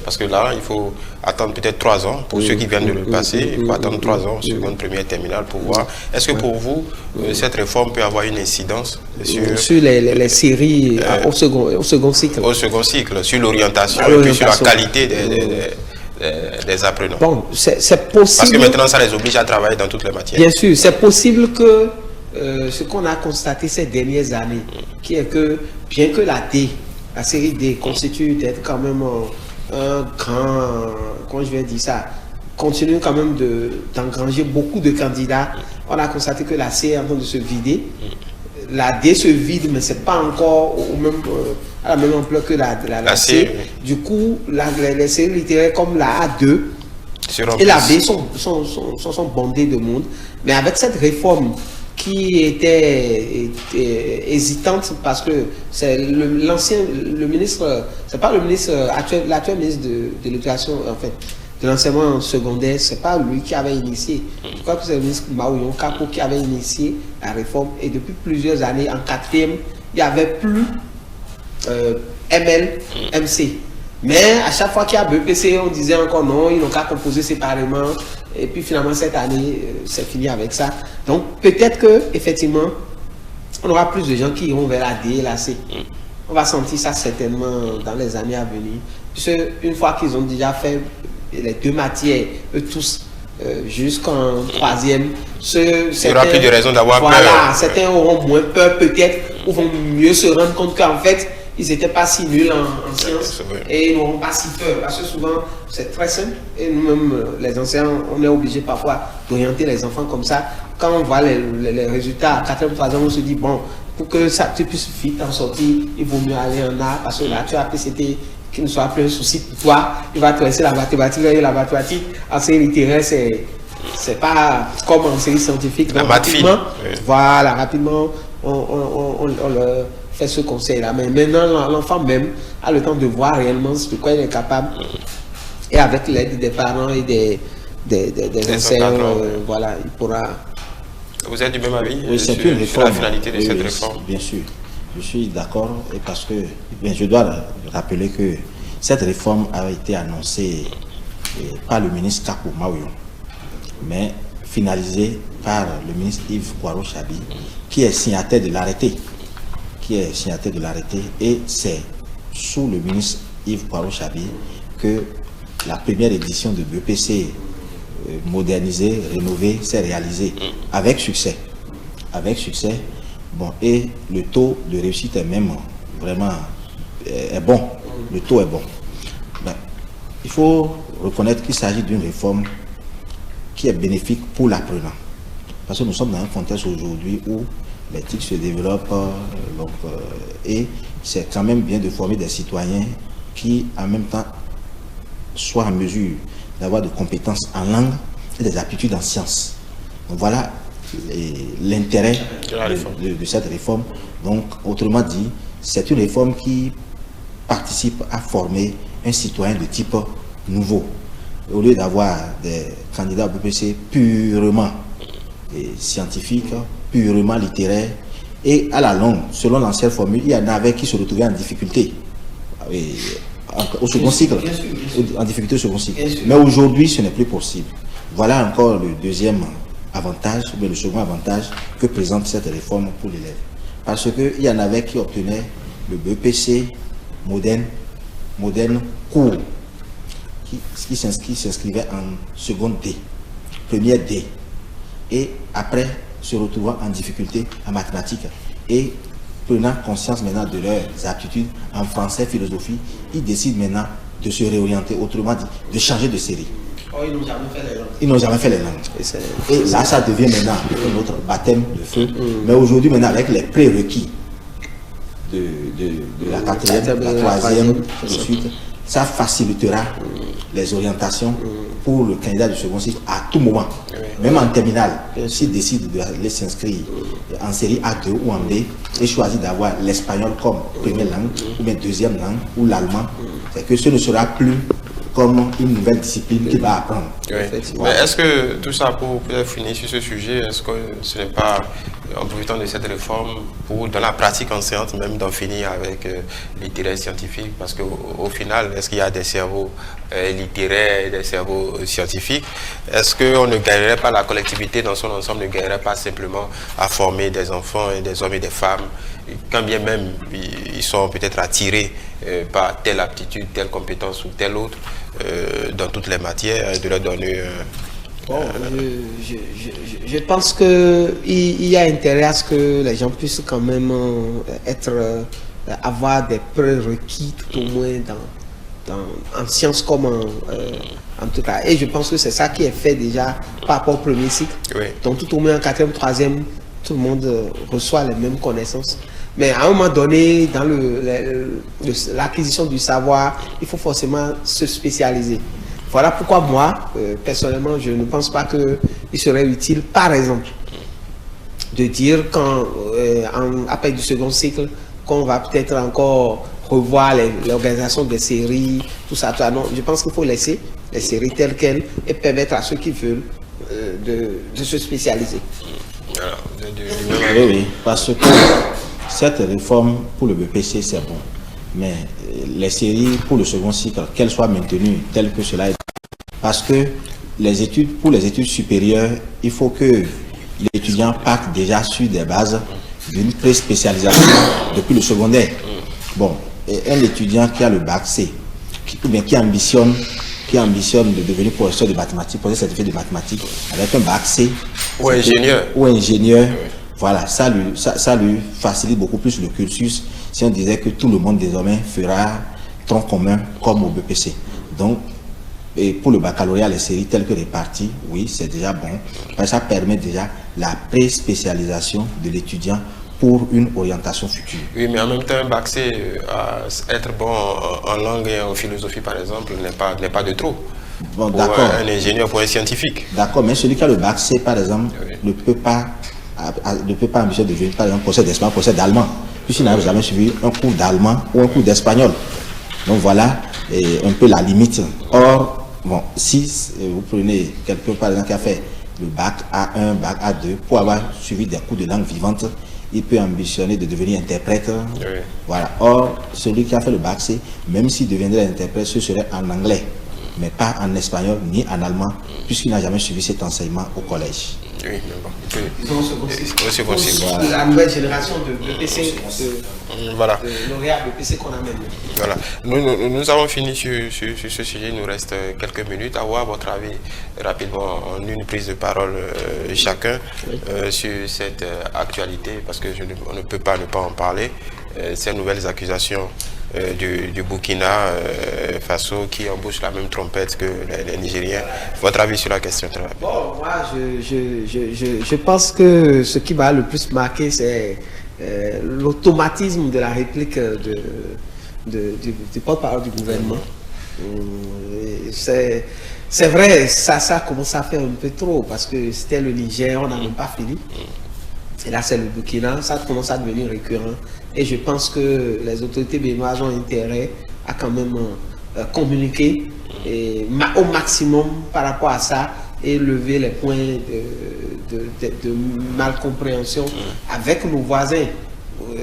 parce que là, il faut attendre peut-être 3 ans pour ceux qui viennent de le passer. Il faut attendre 3 ans, seconde, première, terminale pour voir. Est-ce que pour vous, cette réforme peut avoir une incidence sur les séries au second cycle? Au second cycle, sur l'orientation et puis sur la qualité des apprenants. Bon, c'est possible. Parce que maintenant, ça les oblige à travailler dans toutes les matières. Bien sûr, c'est possible que ce qu'on a constaté ces dernières années, qui est que bien que la série D constitue d'être quand même un grand, comment je vais dire ça, continue quand même d'engranger beaucoup de candidats, on a constaté que la C est en train de se vider. La D se vide, mais c'est pas encore à la même ampleur que la C. Du coup, les séries littéraires comme la A2 et la B sont bondées de monde. Mais avec cette réforme qui était hésitante, parce que c'est le ministre, c'est pas le ministre actuel, l'actuel ministre de l'éducation, en fait, de l'enseignement secondaire, c'est pas lui qui avait initié. Je crois que c'est le ministre Maouyon Kapo qui avait initié la réforme, et depuis plusieurs années, en 4e, il n'y avait plus ML, MC. Mais à chaque fois qu'il y a BPC, on disait encore non, ils n'ont qu'à composer séparément. Et puis finalement, cette année, c'est fini avec ça. Donc peut-être que effectivement, on aura plus de gens qui iront vers la D et la C. On va sentir ça certainement dans les années à venir. Puisque une fois qu'ils ont déjà fait les 2 matières, eux tous, jusqu'en 3e, il n'y aura plus de raison d'avoir peur. Voilà, certains auront moins peur peut-être, ou vont mieux se rendre compte qu'en fait, ils n'étaient pas si nuls en sciences et ils n'auront pas si peur. Parce que souvent, c'est très simple. Et nous-mêmes, les enseignants, on est obligés parfois d'orienter les enfants comme ça. Quand on voit les résultats à 4e, 3e, on se dit, bon, pour que ça, tu puisses vite en sortir, il vaut mieux aller en art. Parce que là, tu as PCT qui ne soit plus un souci pour toi. Il va te laisser la mathématique. Et la mathématique, en série littéraire, c'est pas comme en série scientifique. La maths fine. Voilà, rapidement, on le fait ce conseil-là. Mais maintenant, l'enfant même a le temps de voir réellement de quoi il est capable. Et avec l'aide des parents et des enseignants, voilà, il pourra... Vous êtes du même avis sur la finalité de cette réforme? Bien sûr, je suis d'accord, et parce que je dois rappeler que cette réforme avait été annoncée par le ministre Kapo Maouyon, mais finalisée par le ministre Yves Poirot-Chabi, qui est signataire de l'arrêté. Et c'est sous le ministre Yves Poirot-Chabi que la première édition de BEPC modernisée, rénovée, s'est réalisée avec succès. Bon, et le taux de réussite est même vraiment bon. Le taux est bon. Ben, il faut reconnaître qu'il s'agit d'une réforme qui est bénéfique pour l'apprenant. Parce que nous sommes dans un contexte aujourd'hui où l'éthique se développe, et c'est quand même bien de former des citoyens qui, en même temps, soient en mesure d'avoir des compétences en langue et des aptitudes en sciences. Donc voilà l'intérêt de cette réforme. Donc, autrement dit, c'est une réforme qui participe à former un citoyen de type nouveau. Au lieu d'avoir des candidats au BPC purement scientifiques, purement littéraires, et à la longue, selon l'ancienne formule, il y en avait qui se retrouvaient en difficulté au second cycle, en difficulté au second cycle. Mais aujourd'hui, ce n'est plus possible. Voilà encore le deuxième avantage, ou le second avantage que présente cette réforme pour l'élève. Parce qu'il y en avait qui obtenaient le BEPC moderne court, qui s'inscrivait en seconde D, première D, et après se retrouvant en difficulté en mathématiques et prenant conscience maintenant de leurs aptitudes en français, philosophie, ils décident maintenant de se réorienter, autrement dit, de changer de série. Oh, ils n'ont jamais fait les langues. Ils n'ont jamais fait les langues. Et là, ça devient maintenant un autre baptême de feu. Mais aujourd'hui, maintenant, avec les prérequis de la 4e, la 3e, et ensuite, ça facilitera les orientations pour le candidat du second cycle à tout moment. Même en terminale, s'il décide d'aller s'inscrire en série A2 ou en B et choisit d'avoir l'espagnol comme première langue, ou bien deuxième langue, ou l'allemand, c'est que ce ne sera plus comme une nouvelle discipline qu'il va apprendre. Mais est-ce que tout ça, pour finir sur ce sujet, est-ce que ce n'est pas en profitant de cette réforme pour, dans la pratique enseignante, même d'en finir avec l'intérêt scientifique, parce qu'au final, est-ce qu'il y a des cerveaux littéraires et des cerveaux scientifiques? Est-ce qu'on ne gagnerait pas, la collectivité dans son ensemble ne gagnerait pas simplement à former des enfants et des hommes et des femmes, quand bien même ils sont peut-être attirés par telle aptitude, telle compétence ou telle autre, dans toutes les matières, de leur donner... Bon, je pense qu'il y a intérêt à ce que les gens puissent quand même avoir des prérequis tout au moins en sciences comme en tout cas. Et je pense que c'est ça qui est fait déjà par rapport au premier cycle. Oui. Donc tout au moins en quatrième, troisième, tout le monde reçoit les mêmes connaissances. Mais à un moment donné, dans l'acquisition du savoir, il faut forcément se spécialiser. Voilà pourquoi moi, personnellement, je ne pense pas qu'il serait utile, par exemple, de dire après du second cycle, qu'on va peut-être encore revoir l'organisation des séries, tout ça. Non, je pense qu'il faut laisser les séries telles quelles et permettre à ceux qui veulent de se spécialiser. Voilà. Oui, parce que cette réforme pour le BPC, c'est bon. Mais les séries pour le second cycle, qu'elles soient maintenues telles que cela est. Parce que pour les études supérieures, il faut que l'étudiant parte déjà sur des bases d'une pré-spécialisation depuis le secondaire. Bon, et un étudiant qui a le bac C, qui ambitionne de devenir professeur de mathématiques, professeur certifié de mathématiques, avec un bac C ou ingénieur. Oui. Voilà, ça lui facilite beaucoup plus le cursus si on disait que tout le monde désormais fera tronc commun comme au BPC. Donc, et pour le baccalauréat, les séries telles que réparties, oui, c'est déjà bon. Parce que ça permet déjà la pré-spécialisation de l'étudiant pour une orientation future. Oui, mais en même temps, un bac C, être bon en langue et en philosophie, par exemple, n'est pas de trop. Bon, pour un ingénieur, pour un scientifique. D'accord, mais celui qui a le bac C, par exemple, ne peut pas ambitionner de devenir, par exemple, professeur d'espagnol, professeur d'allemand, puisqu'il n'a jamais suivi un cours d'allemand ou un cours d'espagnol. Donc voilà un peu la limite. Or, bon, si vous prenez quelqu'un, par exemple, qui a fait le bac A1, bac A2, pour avoir suivi des cours de langue vivante, il peut ambitionner de devenir interprète. Oui. Voilà. Or, celui qui a fait le bac C, même s'il deviendrait interprète, ce serait en anglais, mais pas en espagnol ni en allemand, puisqu'il n'a jamais suivi cet enseignement au collège. Oui, mais bon. Voilà. La nouvelle génération de BPC, voilà. de lauréats BPC qu'on amène. Voilà. Nous avons fini sur ce sujet. Il nous reste quelques minutes. Avoir votre avis rapidement en une prise de parole chacun sur cette actualité, parce que on ne peut pas ne pas en parler. Ces nouvelles accusations du Burkina Faso qui embauche la même trompette que les Nigériens. Votre avis sur la question? Bon, moi, je pense que ce qui m'a le plus marqué, c'est l'automatisme de la réplique du porte-parole du gouvernement. C'est vrai, ça commence à faire un peu trop, parce que c'était le Niger, on n'a même pas fini. Et là, c'est le Burkina, ça commence à devenir récurrent. Et je pense que les autorités béninoises ont intérêt à quand même communiquer au maximum par rapport à ça et lever les points de malcompréhension avec nos voisins. On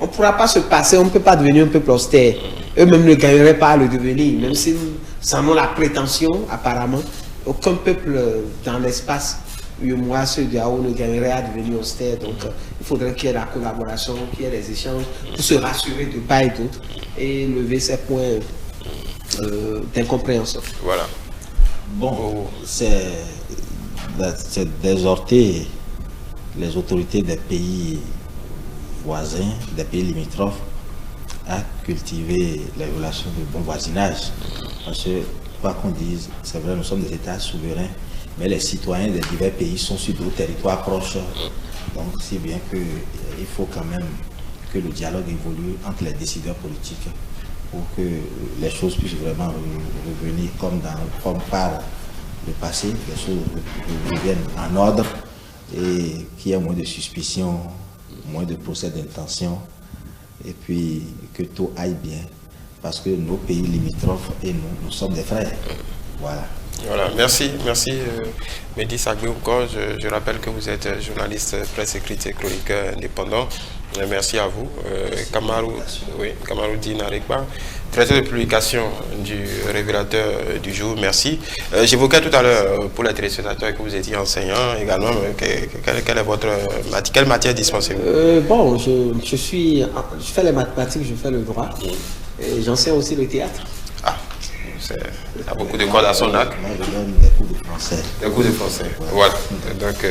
ne pourra pas se passer, on ne peut pas devenir un peuple austère. Eux-mêmes ne gagneraient pas à le devenir, même si nous en avons la prétention, apparemment. Aucun peuple dans l'espace moi, ceux de Hao ne gagneraient à devenir austère. Donc, il faudrait qu'il y ait la collaboration, qu'il y ait les échanges pour se rassurer de part et d'autre et lever ces points d'incompréhension. Voilà. Bon, c'est d'exhorter les autorités des pays voisins, des pays limitrophes, à cultiver les relations de bon voisinage. Parce que, quoi qu'on dise, c'est vrai, nous sommes des États souverains, mais les citoyens des divers pays sont sur d'autres territoires proches. Donc, c'est bien qu'il faut quand même que le dialogue évolue entre les décideurs politiques pour que les choses puissent vraiment revenir comme par le passé, les choses reviennent en ordre et qu'il y ait moins de suspicion, moins de procès d'intention et puis que tout aille bien parce que nos pays limitrophes et nous sommes des frères. Voilà. Voilà, merci Mehdi Sagbé-Oukor. Je rappelle que vous êtes journaliste presse écrite et chroniqueur indépendant. Merci à vous. Kamaroudine Arekba, directeur de publication du Révélateur du jour, merci. J'évoquais tout à l'heure pour les téléspectateurs que vous étiez enseignant également. Quelle est votre quelle matière dispensez-vous? Bon, je fais les mathématiques, je fais le droit et j'enseigne aussi le théâtre. Ah, il y a beaucoup de cordes à son arc. Moi, je donne des cours de français. Des cours de français. Voilà. Donc,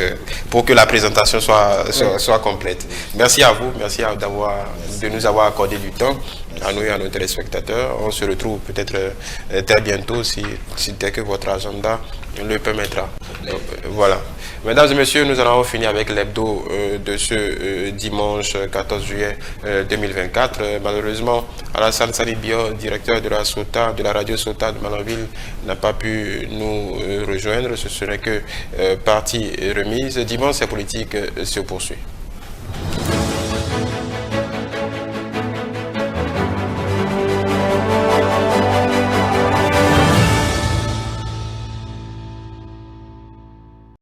pour que la présentation soit complète. Merci à vous, merci de nous avoir accordé du temps, à nous et à nos téléspectateurs. On se retrouve peut-être très bientôt si dès que votre agenda le permettra. Donc, voilà. Mesdames et messieurs, nous allons finir avec l'hebdo de ce dimanche 14 juillet 2024. Malheureusement, Alassane Salibio, directeur de la radio Sota de Malanville, n'a pas pu nous rejoindre. Ce serait que partie remise. Dimanche, ces politiques se poursuit.